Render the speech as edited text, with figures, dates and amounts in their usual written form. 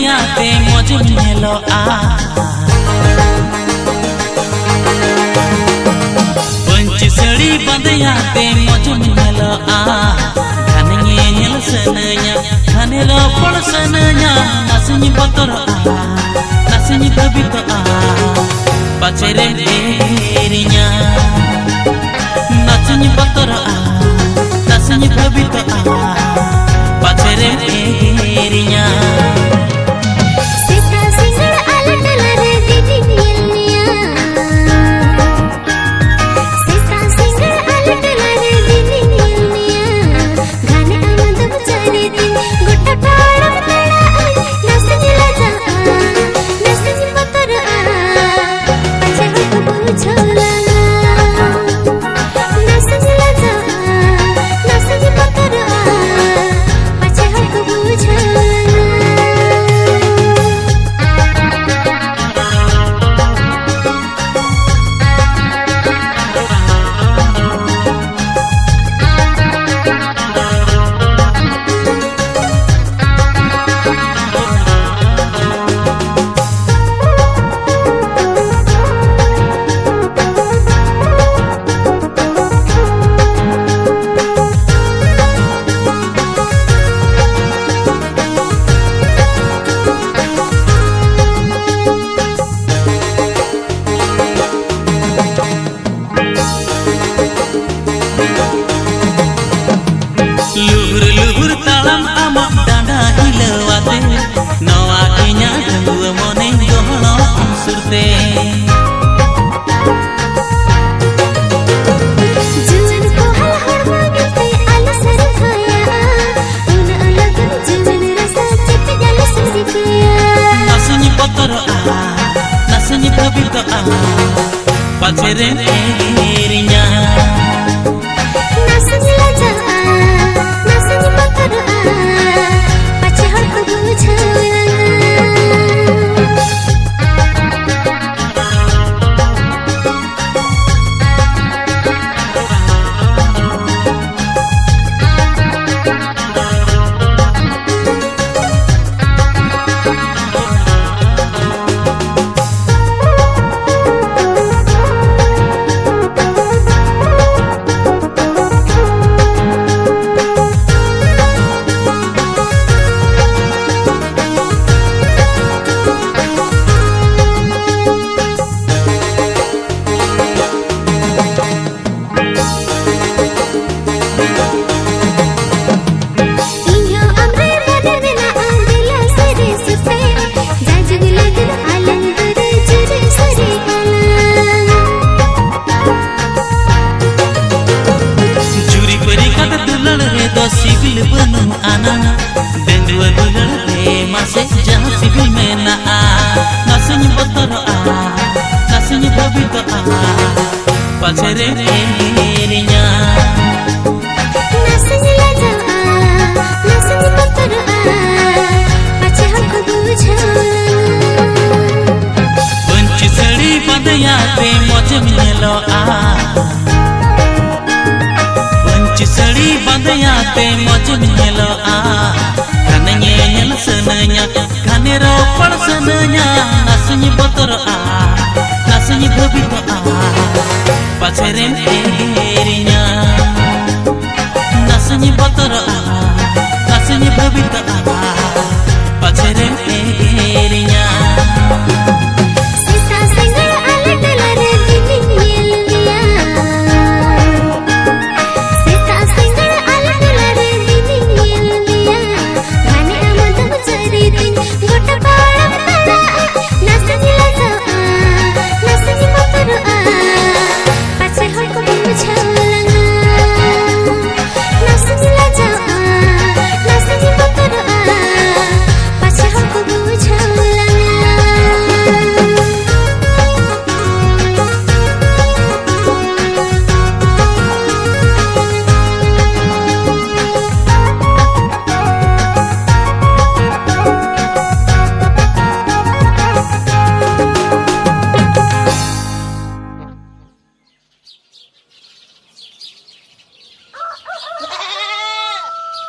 बंदया ते मौज मेलो आ पंची सड़ी बंदया ते मौज मेलो आ घने nyel senenya घने लो पड़ senenya नसनी बतर आ नसनी बबीतो आ पचरे तेरिnya नसनी बतर आ नसनी बबीतो आ पचरे तेरिnya Luhur talam amak dada hilawate nawa inya dua mone gohlo surte juan ko hal harma gate alasar khaya una alagan juan rasa chit jala sikya nasni potor a nasni babito a pachere erinya nasni laja sibil penuh anak dan dua bulan masih jangan sibil mena nasinya botor nasinya babito pacere erinya nasinya laja nasinya botor pace हमको बुझा पंची सड़ी बंदया ते मौज मेलो सड़ी बंदया ते मौज मेलो घने nyel senenya घने रो पड़ senenya नसनी बतर नसनी बबीतो पचरे